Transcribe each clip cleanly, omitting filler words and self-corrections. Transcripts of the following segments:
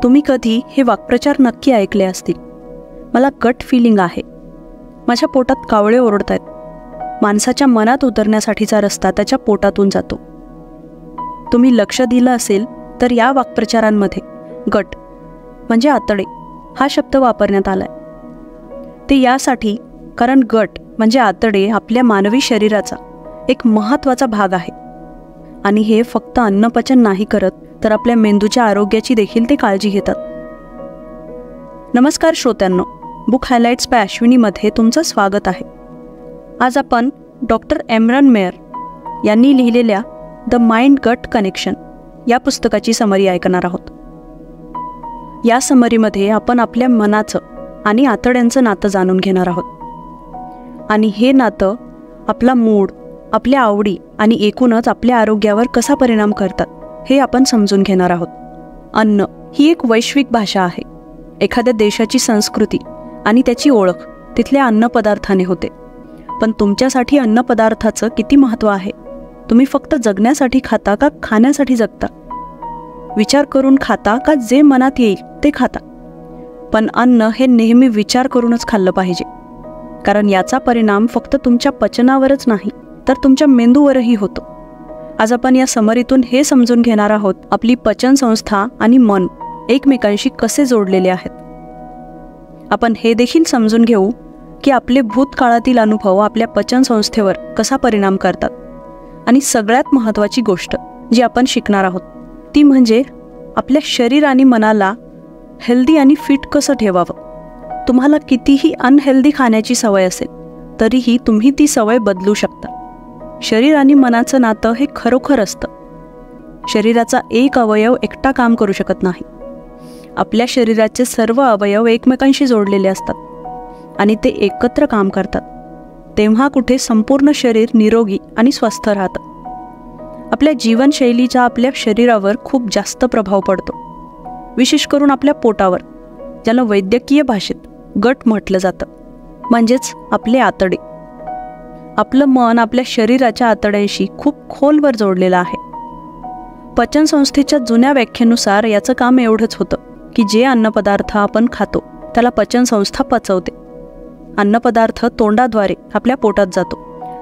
तुम्ही कधी हे वाक्प्रचार नक्की ऐकले असतील. मला गट फिलिंग आहे, माझ्या पोटात कावळे ओरडतायत. माणसाच्या मनात उतरण्यासाठीचा रस्ता त्याच्या पोटातून जातो. तुम्ही लक्ष दिलं असेल तर या वाक्प्रचारांमध्ये गट म्हणजे आतडे हा शब्द वापरण्यात आलाय. ते यासाठी कारण गट म्हणजे आतडे आपल्या मानवी शरीराचा एक महत्त्वाचा भाग आहे आणि हे फक्त अन्नपचन नाही करत, तर आपल्या मेंदूच्या आरोग्याची देखील ते काळजी घेतात. नमस्कार श्रोत्यांनो, बुक हायलाइट्स बाय अश्विनीमध्ये तुमचं स्वागत आहे. आज आपण डॉक्टर एमरन मेयर यांनी लिहिलेल्या द माइंड गट कनेक्शन या पुस्तकाची समरी ऐकणार आहोत. या समरीमध्ये आपण आपल्या मनाचं आणि आतड्यांचं नातं जाणून घेणार आहोत आणि हे नातं आपला मूड, आपल्या आवडी आणि एकूणच आपल्या आरोग्यावर कसा परिणाम करतात हे आपण समजून घेणार आहोत. अन्न ही एक वैश्विक भाषा आहे. एखाद्या देशाची संस्कृती आणि त्याची ओळख तिथल्या अन्नपदार्थाने होते. पण तुमच्यासाठी अन्नपदार्थाचं किती महत्त्व आहे? तुम्ही फक्त जगण्यासाठी खाता का खाण्यासाठी जगता? विचार करून खाता का जे मनात येईल ते खाता? पण अन्न हे नेहमी विचार करूनच खाल्लं पाहिजे, कारण याचा परिणाम फक्त तुमच्या पचनावरच नाही तर तुमच्या मेंदूवरही होतो. आज आपण या समरीतून हे समजून घेणार आहोत आपली पचनसंस्था आणि मन एकमेकांशी कसे जोडलेले आहेत. आपण हे देखील समजून घेऊ की आपले भूतकाळातील अनुभव आपल्या पचनसंस्थेवर कसा परिणाम करतात. आणि सगळ्यात महत्त्वाची गोष्ट जी आपण शिकणार आहोत ती म्हणजे आपल्या शरीर आणि मनाला हेल्दी आणि फिट कसं ठेवावं. तुम्हाला कितीही अनहेल्दी खाण्याची सवय असेल तरीही तुम्ही ती सवय बदलू शकता. शरीर आणि मनाचं नातं हे खरोखर असतं. शरीराचा एक अवयव एकटा काम करू शकत नाही. आपल्या शरीराचे सर्व अवयव एकमेकांशी जोडलेले असतात आणि ते एकत्र काम करतात. तेव्हा कुठे संपूर्ण शरीर निरोगी आणि स्वस्थ राहतं. आपल्या जीवनशैलीचा आपल्या शरीरावर खूप जास्त प्रभाव पडतो, विशेष करून आपल्या पोटावर, ज्याला वैद्यकीय भाषेत गट म्हटलं जातं, म्हणजेच आपले आतडे. आपलं मन आपल्या शरीराच्या आतड्यांशी खूप खोलवर जोडलेलं आहे. पचनसंस्थेच्या जुन्या व्याख्येनुसार याचं काम एवढंच होतं की जे अन्नपदार्थ आपण खातो त्याला पचनसंस्था पचवते. अन्नपदार्थ तोंडाद्वारे आपल्या पोटात जातो,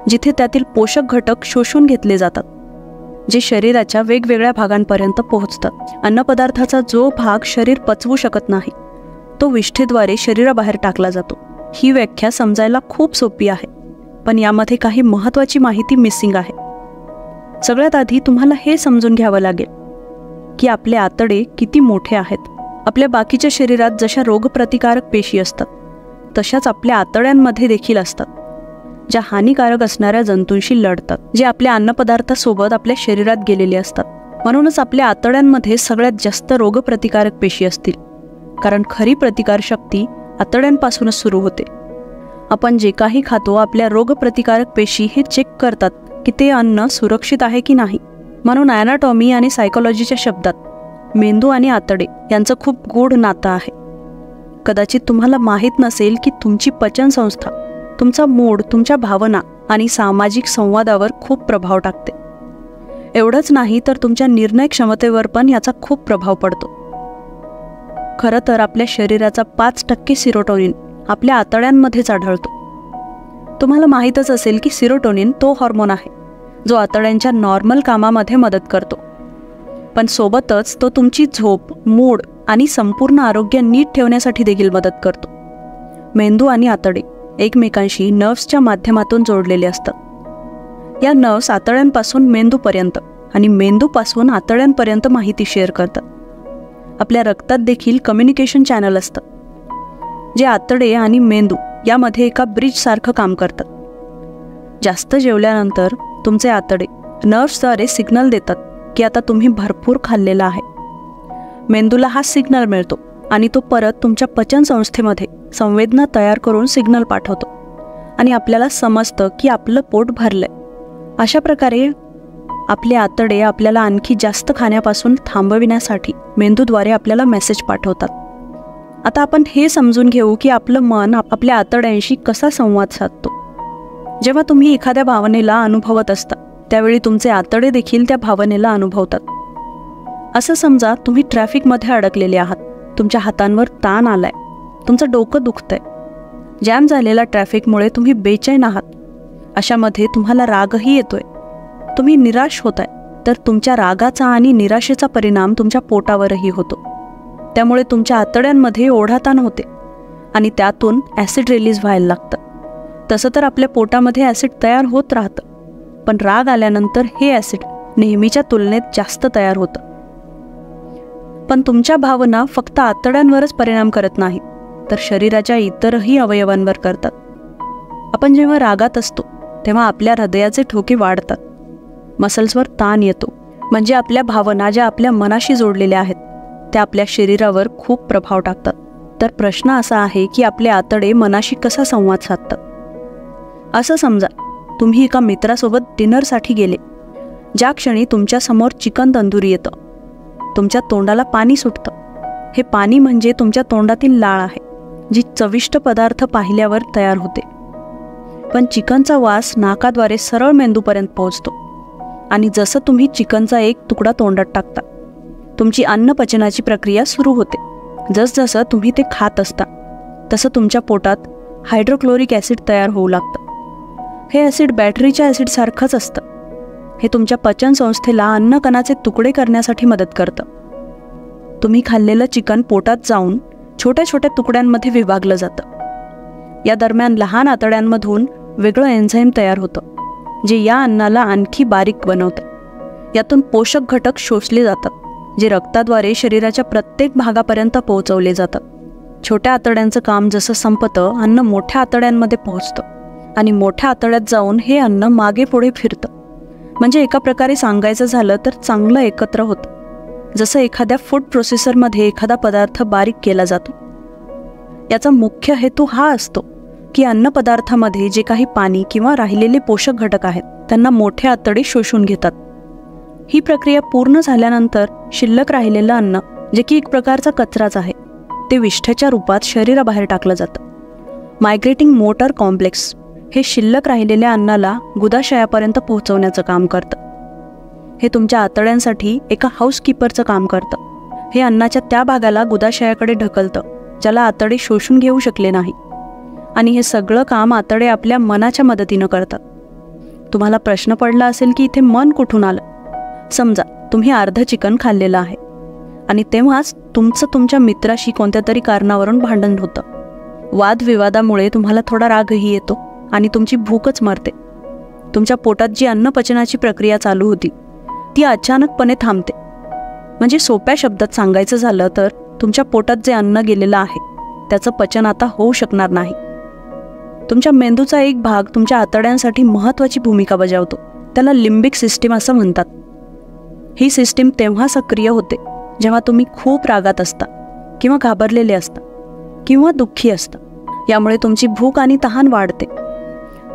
जिथे त्यातील पोषक घटक शोषून घेतले जातात, जे शरीराच्या वेगवेगळ्या भागांपर्यंत पोहोचतात. अन्नपदार्थाचा जो भाग शरीर पचवू शकत नाही तो विष्ठेद्वारे शरीराबाहेर टाकला जातो. ही व्याख्या समजायला खूप सोपी आहे, पण यामध्ये काही महत्त्वाची माहिती मिसिंग आहे. सगळ्यात आधी तुम्हाला हे समजून घ्यावं लागेल की आपले आतडे किती मोठे आहेत. आपल्या बाकीच्या शरीरात जशा रोगप्रतिकारक पेशी असतात तशाच आपल्या आतड्यांमध्ये देखील असतात, ज्या हानिकारक असणाऱ्या जंतूंशी लढतात, जे आपल्या अन्नपदार्थासोबत आपल्या शरीरात गेलेले असतात. म्हणूनच आपल्या आतड्यांमध्ये सगळ्यात जास्त रोगप्रतिकारक पेशी असतील, कारण खरी प्रतिकारशक्ती आतड्यांपासूनच सुरू होते. आपण जे काही खातो आपल्या रोगप्रतिकारक पेशी हे चेक करतात की ते अन्न सुरक्षित आहे की नाही. म्हणून ॲनाटॉमी आणि सायकोलॉजीच्या शब्दात मेंदू आणि आतडे यांचं खूप गूढ नातं आहे. कदाचित तुम्हाला माहीत नसेल की तुमची पचनसंस्था तुमचा मूड, तुमच्या भावना आणि सामाजिक संवादावर खूप प्रभाव टाकते. एवढंच नाही तर तुमच्या निर्णय क्षमतेवर पण याचा खूप प्रभाव पडतो. खरं तर आपल्या शरीराचा 5% सिरोटोनिन आपल्या आतड्यांमध्येच आढळतो. तुम्हाला माहीतच असेल की सिरोटोनिन तो हॉर्मोन आहे जो आतड्यांच्या नॉर्मल कामामध्ये मदत करतो, पण सोबतच तो तुमची झोप, मूड आणि संपूर्ण आरोग्य नीट ठेवण्यासाठी देखील मदत करतो. मेंदू आणि आतडे एकमेकांशी नर्व्सच्या माध्यमातून जोडलेले असतात. या नर्व्स आतड्यांपासून मेंदूपर्यंत आणि मेंदूपासून आतड्यांपर्यंत माहिती शेअर करतात. आपल्या रक्तात देखील कम्युनिकेशन चॅनल असतात, जे आतडे आणि मेंदू यामध्ये एका ब्रिजसारखं काम करतात. जास्त जेवल्यानंतर तुमचे आतडे नर्व्सद्वारे सिग्नल देतात की आता तुम्ही भरपूर खाल्लेलं आहे. मेंदूला हा सिग्नल मिळतो आणि तो परत तुमच्या पचनसंस्थेमध्ये संवेदना तयार करून सिग्नल पाठवतो आणि आपल्याला समजतं की आपलं पोट भरलंय. अशा प्रकारे आपले आतडे आपल्याला आणखी जास्त खाण्यापासून थांबविण्यासाठी मेंदूद्वारे आपल्याला मेसेज पाठवतात. आता आपण हे समजून घेऊ की आपलं मन आपल्या आतड्यांशी कसा संवाद साधतो. जेव्हा तुम्ही एखाद्या भावनेला अनुभवत असता त्यावेळी तुमचे आतडे देखील त्या भावनेला अनुभवतात. असं समजा तुम्ही ट्रॅफिकमध्ये अडकलेले आहात, तुमच्या हातांवर ताण आलाय, तुमचं डोकं दुखतंय, जॅम झालेल्या ट्रॅफिकमुळे तुम्ही बेचैन आहात. अशामध्ये तुम्हाला रागही येतोय, तुम्ही निराश होताय, तर तुमच्या रागाचा आणि निराशेचा परिणाम तुमच्या पोटावरही होतो. त्यामुळे तुमच्या आतड्यांमध्ये ओढाताण होते आणि त्यातून ॲसिड रिलीज व्हायला लागतं. तसं तर आपल्या पोटामध्ये ॲसिड तयार होत राहतं, पण राग आल्यानंतर हे ॲसिड नेहमीच्या तुलनेत जास्त तयार होतं. पण तुमच्या भावना फक्त आतड्यांवरच परिणाम करत नाहीत, तर शरीराच्या इतरही अवयवांवर करतात. आपण जेव्हा रागात असतो तेव्हा आपल्या हृदयाचे ठोके वाढतात, मसल्सवर ताण येतो. म्हणजे आपल्या भावना ज्या आपल्या मनाशी जोडलेल्या आहेत त्या आपल्या शरीरावर खूप प्रभाव टाकतात. तर प्रश्न असा आहे की आपले आतडे मनाशी कसा संवाद साधतात. असं समजा तुम्ही एका मित्रासोबत डिनरसाठी गेले. ज्या क्षणी तुमच्यासमोर चिकन तंदुरी येतं, तुमच्या तोंडाला पाणी सुटतं. हे पाणी म्हणजे तुमच्या तोंडातील लाळ आहे, जी चविष्ट पदार्थ पाहिल्यावर तयार होते. पण चिकनचा वास नाकाद्वारे सरळ मेंदूपर्यंत पोहोचतो आणि जसं तुम्ही चिकनचा एक तुकडा तोंडात टाकता, तुमची अन्नपचनाची प्रक्रिया सुरू होते. जसजसं तुम्ही ते खात असता तसं तुमच्या पोटात हायड्रोक्लोरिक ॲसिड तयार होऊ लागतं. हे ॲसिड बॅटरीच्या ॲसिडसारखंच असतं. हे तुमच्या पचनसंस्थेला अन्नकणाचे तुकडे करण्यासाठी मदत करतं. तुम्ही खाल्लेलं चिकन पोटात जाऊन छोट्या छोट्या तुकड्यांमध्ये विभागलं जातं. या दरम्यान लहान आतड्यांमधून वेगळं एन्झाईम तयार होतं, जे या अन्नाला आणखी बारीक बनवतं. यातून पोषक घटक शोषले जातात, जे रक्ताद्वारे शरीराच्या प्रत्येक भागापर्यंत पोहोचवले जातात. छोट्या आतड्यांचं काम जसं संपतं, अन्न मोठ्या आतड्यांमध्ये पोहोचतं आणि मोठ्या आतड्यात जाऊन हे अन्न मागे पुढे फिरतं. म्हणजे एका प्रकारे सांगायचं झालं तर चांगलं एकत्र होतं. जसं एखाद्या फूड प्रोसेसरमध्ये एखादा पदार्थ बारीक केला जातो. याचा मुख्य हेतू हा असतो की अन्नपदार्थामध्ये जे काही पाणी किंवा राहिलेले पोषक घटक आहेत त्यांना मोठे आतडे शोषून घेतात. ही प्रक्रिया पूर्ण झाल्यानंतर शिल्लक राहिलेलं अन्न, जे की एक प्रकारचा कचराच आहे, ते विष्ठेच्या रूपात शरीराबाहेर टाकलं जातं. मायग्रेटिंग मोटर कॉम्प्लेक्स हे शिल्लक राहिलेल्या अन्नाला गुदाशयापर्यंत पोहोचवण्याचं काम करतं. हे तुमच्या आतड्यांसाठी एका हाऊसकीपरचं काम करतं. हे अन्नाच्या त्या भागाला गुदाशयाकडे ढकलतं ज्याला आतडे शोषून घेऊ शकले नाही. आणि हे सगळं काम आतडे आपल्या मनाच्या मदतीनं करतात. तुम्हाला प्रश्न पडला असेल की इथे मन कुठून आलं. समजा तुम्ही अर्ध चिकन खाल्लेलं आहे आणि तेव्हाच तुमच्या मित्राशी कोणत्या तरी कारणावरून भांडण होतं. वादविवादामुळे तुम्हाला थोडा रागही येतो आणि तुमची भूकच मरते. तुमच्या पोटात जी अन्नपचनाची प्रक्रिया चालू होती ती अचानकपणे थांबते. म्हणजे सोप्या शब्दात सांगायचं झालं तर तुमच्या पोटात जे अन्न गेलेलं आहे त्याचं पचन आता होऊ शकणार नाही. तुमच्या मेंदूचा एक भाग तुमच्या आतड्यांसाठी महत्त्वाची भूमिका बजावतो. त्याला लिम्बिक सिस्टीम असं म्हणतात. ही सिस्टीम तेव्हा सक्रिय होते जेव्हा तुम्ही खूप रागात असता किंवा घाबरलेले असता किंवा दुःखी असता. यामुळे तुमची भूक आणि तहान वाढते.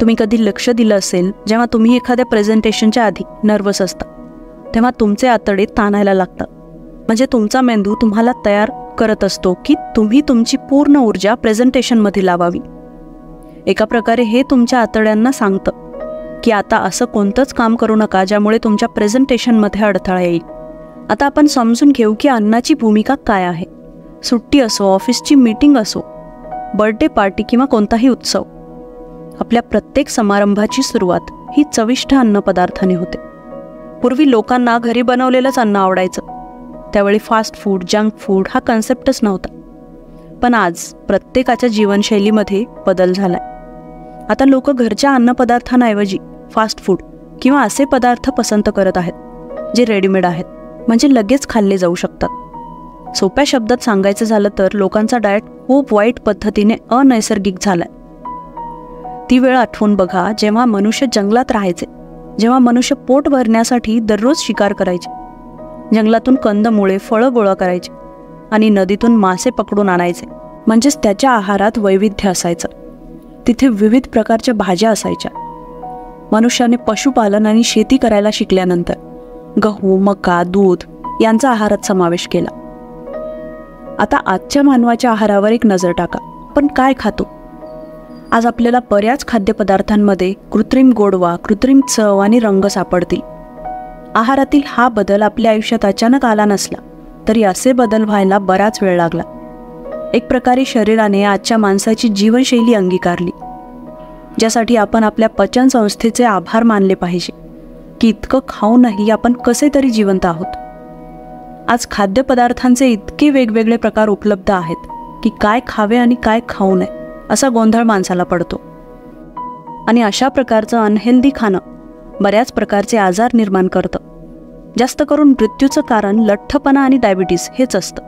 तुम्ही कधी लक्ष दिलं असेल, जेव्हा तुम्ही एखाद्या प्रेझेंटेशनच्या आधी नर्वस असता तेव्हा तुमचे आतडे ताणायला लागतात. म्हणजे तुमचा मेंदू तुम्हाला तयार करत असतो की तुम्ही तुमची पूर्ण ऊर्जा प्रेझेंटेशनमध्ये लावावी. एका प्रकारे हे तुमच्या आतड्यांना सांगतं की आता असं कोणतंच काम करू नका ज्यामुळे तुमच्या प्रेझेंटेशनमध्ये अडथळा येईल. आता आपण समजून घेऊ की अन्नाची भूमिका काय आहे. सुट्टी असो, ऑफिसची मीटिंग असो, बर्थडे पार्टी किंवा कोणताही उत्सव, आपल्या प्रत्येक समारंभाची सुरुवात ही चविष्ट अन्नपदार्थाने होते. पूर्वी लोकांना घरी बनवलेलंच अन्न आवडायचं. त्यावेळी फास्ट फूड, जंक फूड हा कन्सेप्टच नव्हता. पण आज प्रत्येकाच्या जीवनशैलीमध्ये बदल झालाय. आता लोक घरच्या अन्नपदार्थांऐवजी फास्ट फूड किंवा असे पदार्थ पसंत करत आहेत जे रेडीमेड आहेत, म्हणजे लगेच खाल्ले जाऊ शकतात. सोप्या शब्दात सांगायचं झालं तर लोकांचा डाएट खूप वाईट पद्धतीने अनैसर्गिक झालाय. ती वेळ आठवून बघा जेव्हा मनुष्य जंगलात राहायचे, जेव्हा मनुष्य पोट भरण्यासाठी दररोज शिकार करायचे, जंगलातून कंदमुळे, फळं गोळा करायचे आणि नदीतून मासे पकडून आणायचे. म्हणजेच त्याच्या आहारात वैविध्य असायचं. तिथे विविध प्रकारच्या भाज्या असायच्या. मनुष्याने पशुपालन आणि शेती करायला शिकल्यानंतर गहू, मका, दूध यांचा आहारात समावेश केला. आता आजच्या मानवाच्या आहारावर एक नजर टाका. पण काय खातो? आज आपल्याला बऱ्याच खाद्यपदार्थांमध्ये कृत्रिम गोडवा, कृत्रिम चव आणि रंग सापडतील. आहारातील हा बदल आपल्या आयुष्यात अचानक आला नसला तरी असे बदल व्हायला बराच वेळ लागला. एक प्रकारे शरीराने आजच्या माणसाची जीवनशैली अंगीकारली, ज्यासाठी आपण आपल्या पचन संस्थेचे आभार मानले पाहिजे की इतकं खाऊनही आपण कसे तरी जिवंत आहोत. आज खाद्यपदार्थांचे इतके वेगवेगळे प्रकार उपलब्ध आहेत की काय खावे आणि काय खाऊ नये असा गोंधळ माणसाला पडतो. आणि अशा प्रकारचं अनहेल्दी खाणं बऱ्याच प्रकारचे आजार निर्माण करतं. जास्त करून मृत्यूचं कारण लठ्ठपणा आणि डायबिटीस हेच असतं.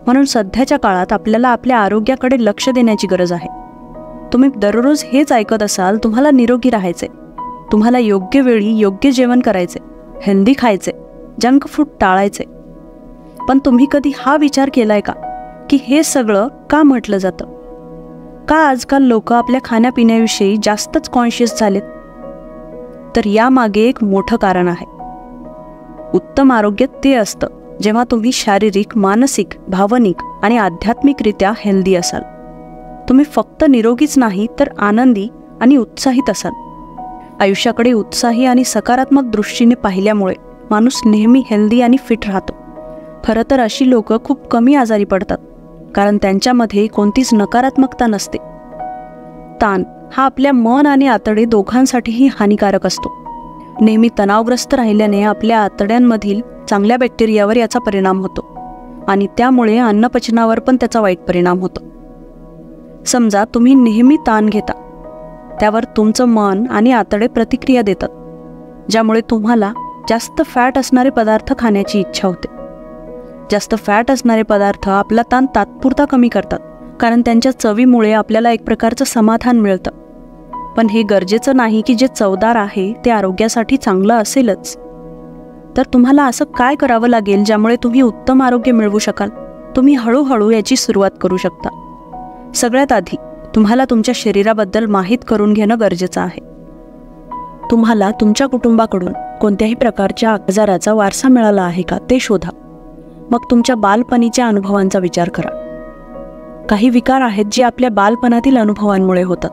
म्हणून सध्याच्या काळात आपल्याला आपल्या आरोग्याकडे लक्ष देण्याची गरज आहे. तुम्ही दररोज हेच ऐकत असाल, तुम्हाला निरोगी राहायचे, तुम्हाला योग्य वेळी योग्य जेवण करायचे, हेल्दी खायचे, जंक फूड टाळायचे. पण तुम्ही कधी हा विचार केलाय का की हे सगळं का म्हटलं जातं? का आजकाल लोक आपल्या खाण्यापिण्याविषयी जास्तच कॉन्शियस झालेत? तर यामागे एक मोठं कारण आहे. उत्तम आरोग्य ते असतं जेव्हा तुम्ही शारीरिक, मानसिक, भावनिक आणि आध्यात्मिकरित्या हेल्दी असाल. तुम्ही फक्त निरोगीच नाही तर आनंदी आणि उत्साहित असाल. आयुष्याकडे उत्साही आणि सकारात्मक दृष्टीने पाहिल्यामुळे माणूस नेहमी हेल्दी आणि फिट राहतो. खरं तर अशी लोक खूप कमी आजारी पडतात, कारण त्यांच्यामध्ये कोणतीच नकारात्मकता नसते. ताण हा आपल्या मन आणि आतडे दोघांसाठीही हानिकारक असतो. नेहमी तणावग्रस्त राहिल्याने आपल्या आतड्यांमधील चांगल्या बॅक्टेरियावर याचा परिणाम होतो आणि त्यामुळे अन्नपचनावर पण त्याचा वाईट परिणाम होतो. समजा तुम्ही नेहमी ताण घेता, त्यावर तुमचं मन आणि आतडे प्रतिक्रिया देतात, ज्यामुळे तुम्हाला जास्त फॅट असणारे पदार्थ खाण्याची इच्छा होते. जास्त फॅट असणारे पदार्थ आपला ताण तात्पुरता कमी करतात, कारण त्यांच्या चवीमुळे आपल्याला एक प्रकारचं समाधान मिळतं. पण हे गरजेचं नाही की जे चवदार आहे ते आरोग्यासाठी चांगलं असेलच. तर तुम्हाला असं काय करावं लागेल ज्यामुळे तुम्ही उत्तम आरोग्य मिळवू शकाल? तुम्ही हळूहळू याची सुरुवात करू शकता. सगळ्यात आधी तुम्हाला तुमच्या शरीराबद्दल माहीत करून घेणं गरजेचं आहे. तुम्हाला तुमच्या कुटुंबाकडून कोणत्याही प्रकारच्या आजाराचा वारसा मिळाला आहे का ते शोधा. मग तुमच्या बालपणीच्या अनुभवांचा विचार करा. काही विकार आहेत जे आपल्या बालपणातील अनुभवांमुळे होतात.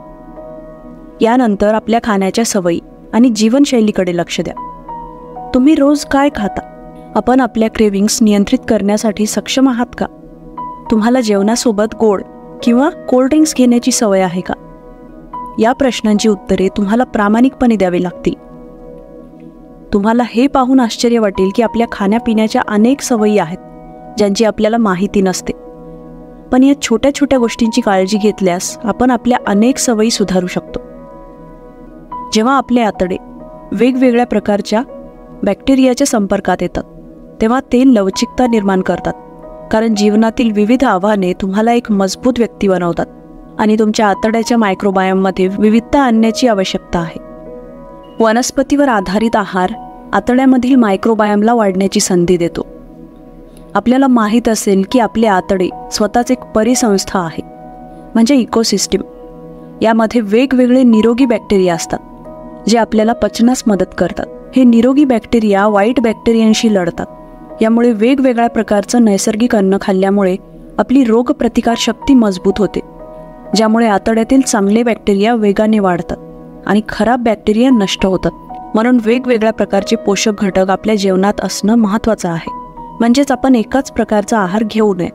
यानंतर आपल्या खाण्याच्या सवयी आणि जीवनशैलीकडे लक्ष द्या. तुम्ही रोज काय खाता? आपण आपल्या क्रेविंग्स नियंत्रित करण्यासाठी सक्षम आहात का? तुम्हाला जेवणासोबत गोड किंवा कोल्ड्रिंक्स घेण्याची सवय आहे का? या प्रश्नांची उत्तरे तुम्हाला प्रामाणिकपणे द्यावी लागतील. तुम्हाला हे पाहून आश्चर्य वाटेल की आपल्या खाण्यापिण्याच्या अनेक सवयी आहेत ज्यांची आपल्याला माहिती नसते. पण या छोट्या छोट्या गोष्टींची काळजी घेतल्यास आपण आपल्या अनेक सवयी सुधारू शकतो. जेव्हा आपले आतडे वेगवेगळ्या प्रकारच्या बॅक्टेरियाच्या संपर्कात येतात तेव्हा ते लवचिकता निर्माण करतात, कारण जीवनातील विविध आव्हाने तुम्हाला एक मजबूत व्यक्ती बनवतात आणि तुमच्या आतड्याच्या मायक्रोबायोममध्ये विविधता आणण्याची आवश्यकता आहे. वनस्पतीवर आधारित आहार आतड्यामधील मायक्रोबायोमला वाढण्याची संधी देतो. आपल्याला माहीत असेल की आपले आतडे स्वतःच एक परिसंस्था आहे, म्हणजे इकोसिस्टीम. यामध्ये वेगवेगळे निरोगी बॅक्टेरिया असतात जे आपल्याला पचनास मदत करतात. हे निरोगी बॅक्टेरिया वाईट बॅक्टेरियांशी लढतात. यामुळे वेगवेगळ्या प्रकारचं नैसर्गिक अन्न खाल्ल्यामुळे आपली रोगप्रतिकार शक्ती मजबूत होते, ज्यामुळे आतड्यातील चांगले बॅक्टेरिया वेगाने वाढतात आणि खराब बॅक्टेरिया नष्ट होतात. म्हणून वेगवेगळ्या प्रकारचे पोषक घटक आपल्या जेवणात असणं महत्त्वाचं आहे. म्हणजेच आपण एकाच प्रकारचा आहार घेऊ नये.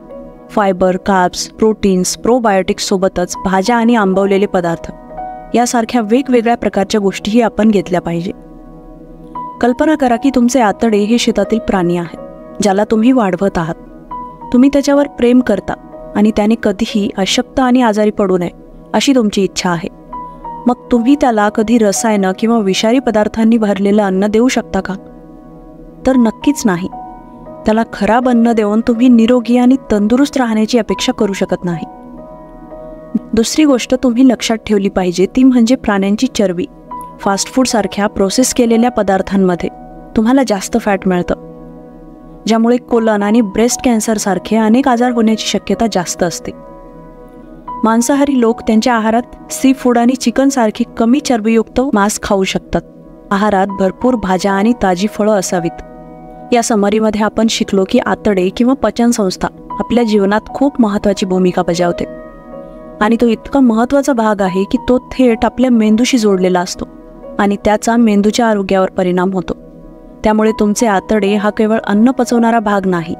फायबर, कार्ब्स, प्रोटीन्स, प्रोबायोटिक्स सोबतच भाज्या आणि आंबवलेले पदार्थ यासारख्या वेगवेगळ्या प्रकारच्या गोष्टीही आपण घेतल्या पाहिजे. कल्पना करा की तुमचे आतडे हे शेतातील प्राणी आहेत ज्याला तुम्ही वाढवत आहात. तुम्ही त्याच्यावर प्रेम करता आणि त्याने कधीही अशक्त आणि आजारी पडू नये अशी तुमची इच्छा आहे. मग तुम्ही त्याला कधी रसायनं किंवा विषारी पदार्थांनी भरलेलं अन्न देऊ शकता का? तर नक्कीच नाही. त्याला खराब अन्न देऊन तुम्ही निरोगी आणि तंदुरुस्त राहण्याची अपेक्षा करू शकत नाही. दुसरी गोष्ट तुम्ही लक्षात ठेवली पाहिजे ती म्हणजे प्राण्यांची चरबी. फास्ट फूड सारख्या प्रोसेस केलेल्या पदार्थांमध्ये तुम्हाला जास्त फॅट मिळतं, ज्यामुळे कोलन आणि ब्रेस्ट कॅन्सर सारखे अनेक आजार होण्याची शक्यता जास्त असते. मांसाहारी लोक त्यांच्या आहारात सी फूड आणि चिकन सारखी कमी चरबीयुक्त मांस खाऊ शकतात. आहारात भरपूर भाज्या आणि ताजी फळं असावीत. या समरीमध्ये आपण शिकलो की आतडे किंवा पचनसंस्था आपल्या जीवनात खूप महत्त्वाची भूमिका बजावते आणि तो इतका महत्त्वाचा भाग आहे की तो थेट आपल्या मेंदूशी जोडलेला असतो आणि त्याचा मेंदूच्या आरोग्यावर परिणाम होतो. त्यामुळे तुमचे आतडे हा केवळ अन्न पचवणारा भाग नाही,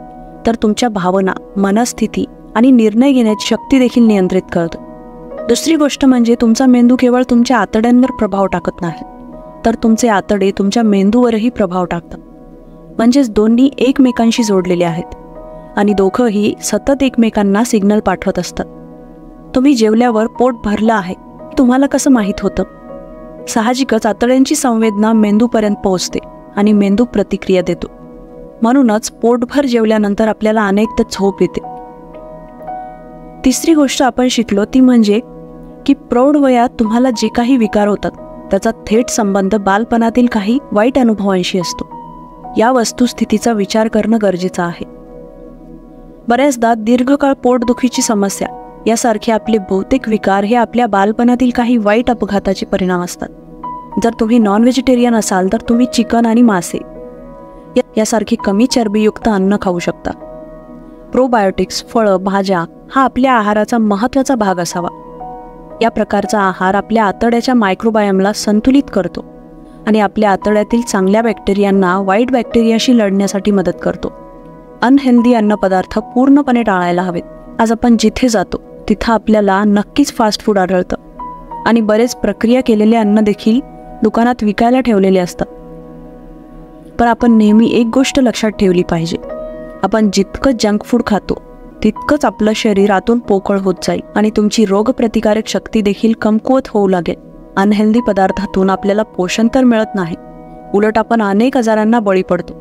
तर तुमच्या भावना, मनस्थिती आणि निर्णय घेण्याची शक्ती देखील नियंत्रित करतो. दुसरी गोष्ट म्हणजे तुमचा मेंदू केवळ तुमच्या आतड्यांवर प्रभाव टाकत नाही, तर तुमचे आतडे तुमच्या मेंदूवरही प्रभाव टाकतात. म्हणजेच दोन्ही एकमेकांशी जोडलेले आहेत आणि दोघंही सतत एकमेकांना सिग्नल पाठवत असतात. तुम्ही जेवल्यावर पोट भरलं आहे तुम्हाला कसं माहीत होतं? साहजिकच आतड्यांची संवेदना मेंदूपर्यंत पोहोचते आणि मेंदू प्रतिक्रिया देतो. म्हणूनच पोटभर जेवल्यानंतर आपल्याला अनेकदा झोप येते. तिसरी गोष्ट आपण शिकलो ती म्हणजे की प्रौढ वयात तुम्हाला जे काही विकार होतात त्याचा थेट संबंध बालपणातील काही वाईट अनुभवांशी असतो. या वस्तुस्थितीचा विचार करणं गरजेचं आहे. बऱ्याचदा दीर्घकाळ पोटदुखीची समस्या यासारखे आपले बहुतेक विकार हे आपल्या बालपणातील काही वाईट अपघाताचे परिणाम असतात. जर तुम्ही नॉन व्हेजिटेरियन असाल तर तुम्ही चिकन आणि मासे यासारखे कमी चरबीयुक्त अन्न खाऊ शकता. प्रोबायोटिक्स, फळं, भाज्या हा आपल्या आहाराचा महत्त्वाचा भाग असावा. या प्रकारचा आहार आपल्या आतड्याच्या मायक्रोबायोमला संतुलित करतो आणि आपल्या आतड्यातील चांगल्या बॅक्टेरियांना वाईट बॅक्टेरियाशी लढण्यासाठी मदत करतो. अनहेल्दी अन्नपदार्थ पूर्णपणे टाळायला हवेत. आज आपण जिथे जातो तिथं आपल्याला नक्कीच फास्ट फूड आढळतं आणि बरेच प्रक्रिया केलेले अन्न देखील दुकानात विकायला ठेवलेले असतात. पण आपण नेहमी एक गोष्ट लक्षात ठेवली पाहिजे, आपण जितकं जंक फूड खातो तितकंच आपलं शरीर आतून पोकळ होत जाईल आणि तुमची रोगप्रतिकारक शक्ती देखील कमकुवत होऊ लागेल. अनहेल्दी पदार्थातून आपल्याला पोषण तर मिळत नाही, उलट आपण अनेक आजारांना बळी पडतो.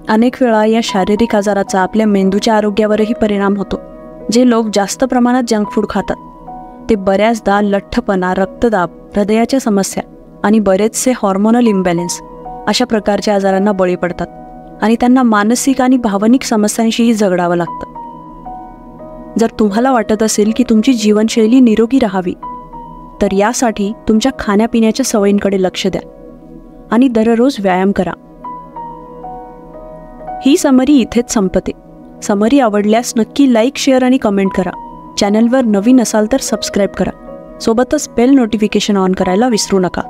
अनेक वेळा या शारीरिक आजाराचा आपल्या मेंदूच्या आरोग्यावरही परिणाम होतो. जे लोक जास्त प्रमाणात जंक फूड खातात ते बऱ्याचदा लठ्ठपणा, रक्तदाब, हृदयाच्या समस्या आणि बरेचसे हॉर्मोनल इम्बॅलन्स अशा प्रकारच्या आजारांना बळी पडतात आणि त्यांना मानसिक आणि भावनिक समस्यांशीही झगडावं लागतं. जर तुम्हाला वाटत असेल की तुमची जीवनशैली निरोगी राहावी तर यासाठी तुमच्या खाण्यापिण्याच्या सवयींकडे लक्ष द्या आणि दररोज व्यायाम करा. ही समरी इथेच संपते. समरी आवडल्यास नक्की लाईक, शेअर आणि कमेंट करा. चॅनलवर नवीन असाल तर सबस्क्राईब करा. सोबतच बेल नोटिफिकेशन ऑन करायला विसरू नका.